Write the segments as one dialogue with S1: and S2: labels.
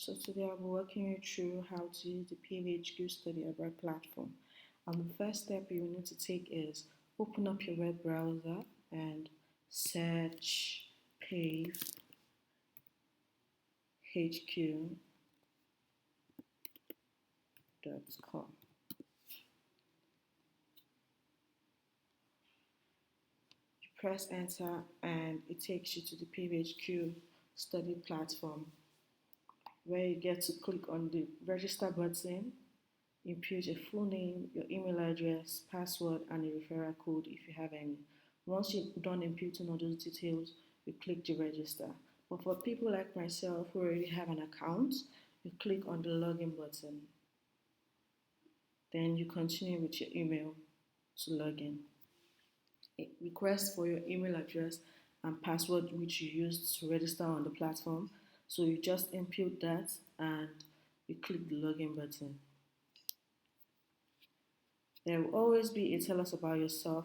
S1: So today I'll be walking you through how to use the Pave study abroad platform. And the first step you will need to take is open up your web browser and search pavehq.com. You press enter and it takes you to the PaveHQ study platform where you get to click on the register button, input your full name, your email address, password, and a referral code if you have any. Once you've done inputting all those details, you click the register. But for people like myself who already have an account, you click on the login button. Then you continue with your email to log in. It requests for your email address and password which you used to register on the platform. So you just input that and you click the login button. There will always be a tell us about yourself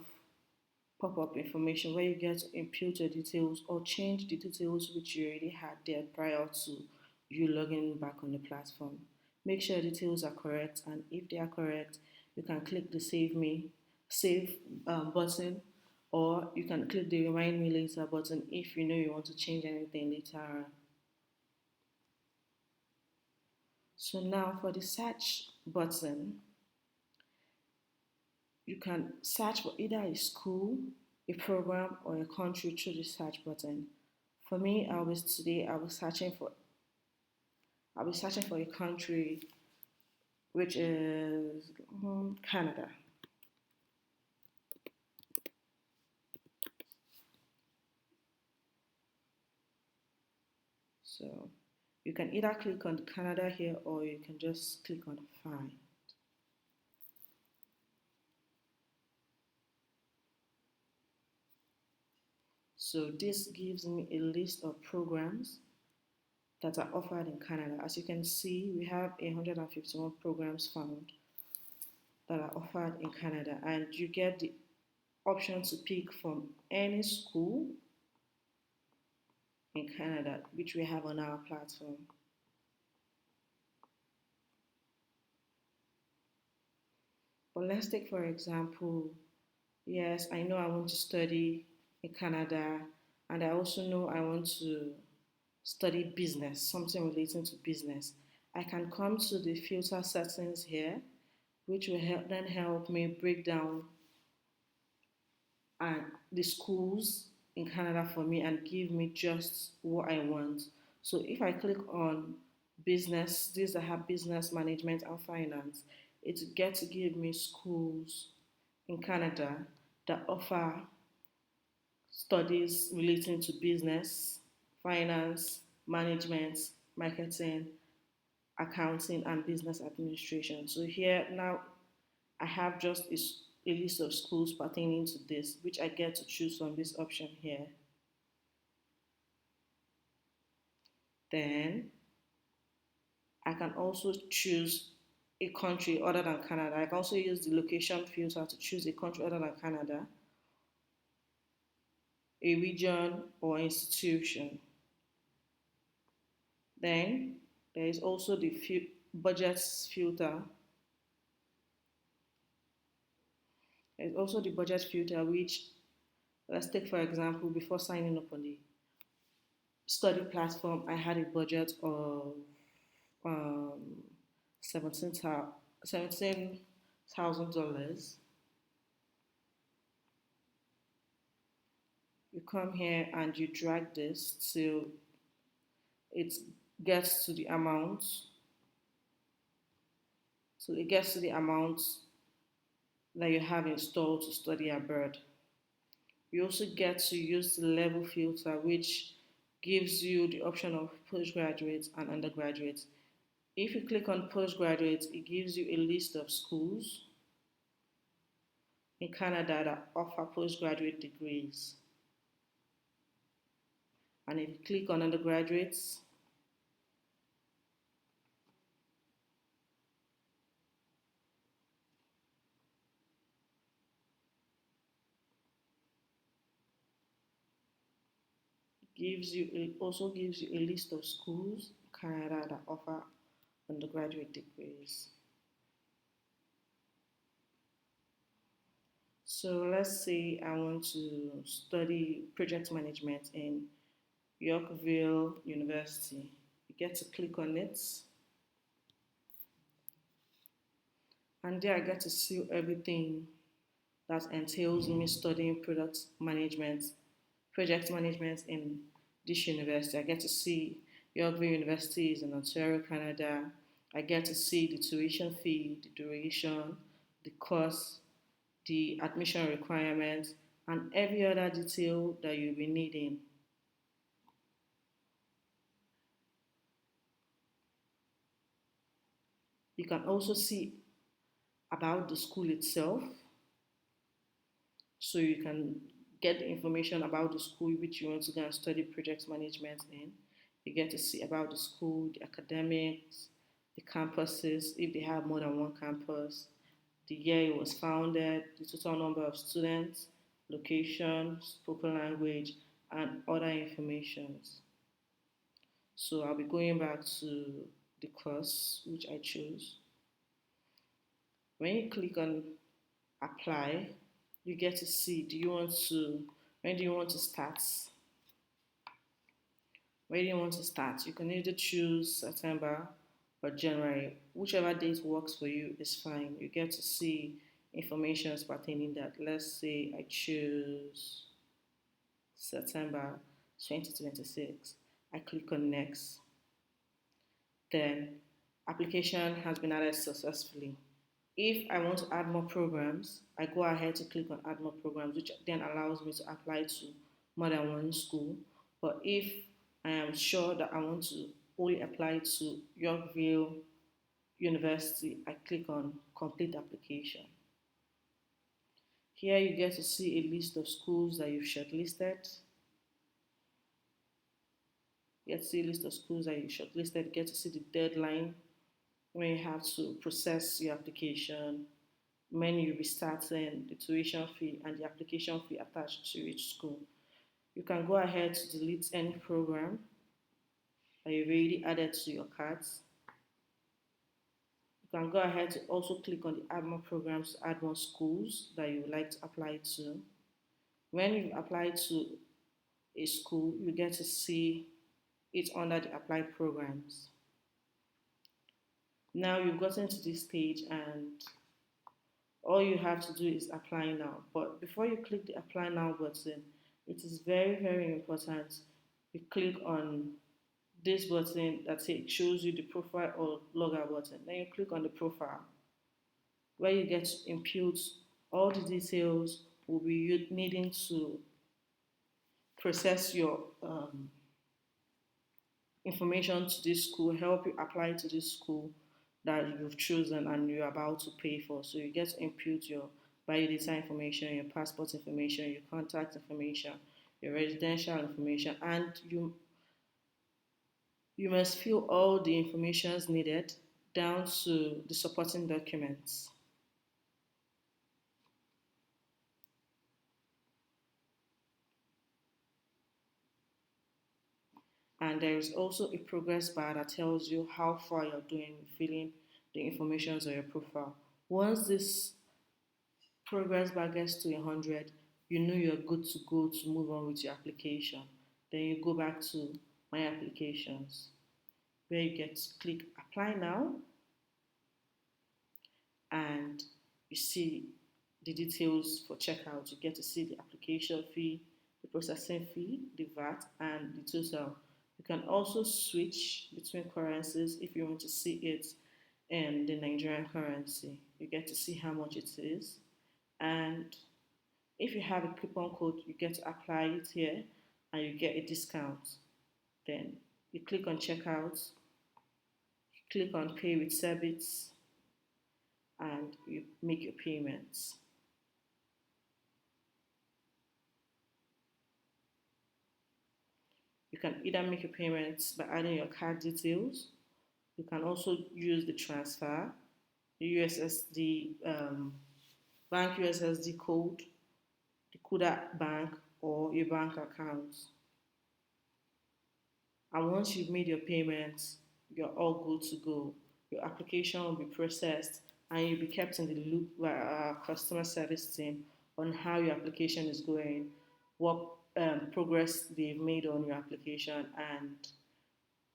S1: pop-up information where you get to input your details or change the details which you already had there prior to you logging back on the platform. Make sure details are correct, and if they are correct, you can click the save button, or you can click the remind me later button if you know you want to change anything later on. So now for the search button, you can search for either a school, a program, or a country through the search button. For me, I was searching for a country which is Canada. So you can either click on Canada here or you can just click on find. So this gives me a list of programs that are offered in Canada. As you can see, we have 151 programs found that are offered in Canada, and you get the option to pick from any school in Canada which we have on our platform. But let's take for example, yes, I know I want to study in Canada, and I also know I want to study business, something relating to business. I can come to the filter settings here, which will then help me break down the schools in Canada for me and give me just what I want. So if I click on business, these that have business management and finance, it gets to give me schools in Canada that offer studies relating to business, finance, management, marketing, accounting, and business administration. So here now I have just a list of schools pertaining to this, which I get to choose from this option here. Then I can also choose a country other than Canada. I can also use the location filter to choose a country other than Canada, a region, or institution. Then there is also the budget filter. There's also the budget filter, which, let's take for example, before signing up on the study platform, I had a budget of um, $17,000. You come here and you drag this till it gets to the amount. So it gets to the amount that you have installed to study abroad. You also get to use the level filter, which gives you the option of postgraduate and undergraduate. If you click on postgraduate, it gives you a list of schools in Canada that offer postgraduate degrees. And if you click on undergraduates, it also gives you a list of schools, Canada that offer undergraduate degrees. So let's say I want to study project management in Yorkville University. You get to click on it, and there I get to see everything that entails me studying project management in this university. I get to see Yorkville University is in Ontario, Canada. I get to see the tuition fee, the duration, the course, the admission requirements, and every other detail that you'll be needing. You can also see about the school itself, so you can get the information about the school which you want to go and study project management in. You get to see about the school, the academics, the campuses, if they have more than one campus, the year it was founded, the total number of students, location, spoken language, and other informations. So I'll be going back to the course which I chose. When you click on apply, you get to see when do you want to start? Where do you want to start? You can either choose September or January. Whichever date works for you is fine. You get to see information pertaining that. Let's say I choose September 2026. I click on next. Then application has been added successfully. If I want to add more programs, I go ahead to click on add more programs, which then allows me to apply to more than one school. But if I am sure that I want to only apply to Yorkville University, I click on complete application. Here you get to see a list of schools that you've shortlisted. You get to see a list of schools that you shortlisted. You get to see the deadline when you have to process your application, when you'll be starting, the tuition fee, and the application fee attached to each school. You can go ahead to delete any program that you've already added to your cards. You can go ahead to also click on the add more programs to add more schools that you would like to apply to. When you apply to a school, you get to see it under the apply programs. Now you've gotten to this page and all you have to do is apply now. But before you click the apply now button, it is very, very important you click on this button that shows you the profile or logout button. Then you click on the profile where you get to input all the details will be needing to process your information to this school, help you apply to this school that you've chosen and you're about to pay for. So you get to input your biodata information, your passport information, your contact information, your residential information, and you must fill all the information needed down to the supporting documents. And there is also a progress bar that tells you how far you're doing filling the information on your profile. Once this progress bar gets to 100, you know you're good to go to move on with your application. Then you go back to my applications where you get to click apply now and you see the details for checkout. You get to see the application fee, the processing fee, the VAT, and the total. You can also switch between currencies if you want to see it in the Nigerian currency. You get to see how much it is. And if you have a coupon code, you get to apply it here and you get a discount. Then you click on checkout, you click on pay with service, and you make your payments. You can either make your payments by adding your card details. You can also use the transfer, the USSD, bank USSD code, the Kuda bank, or your bank account. And once you've made your payments, you're all good to go. Your application will be processed and you'll be kept in the loop by our customer service team on how your application is going, what progress they've made on your application, and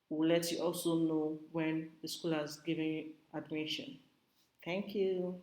S1: we'll let you also know when the school has given you admission. Thank you.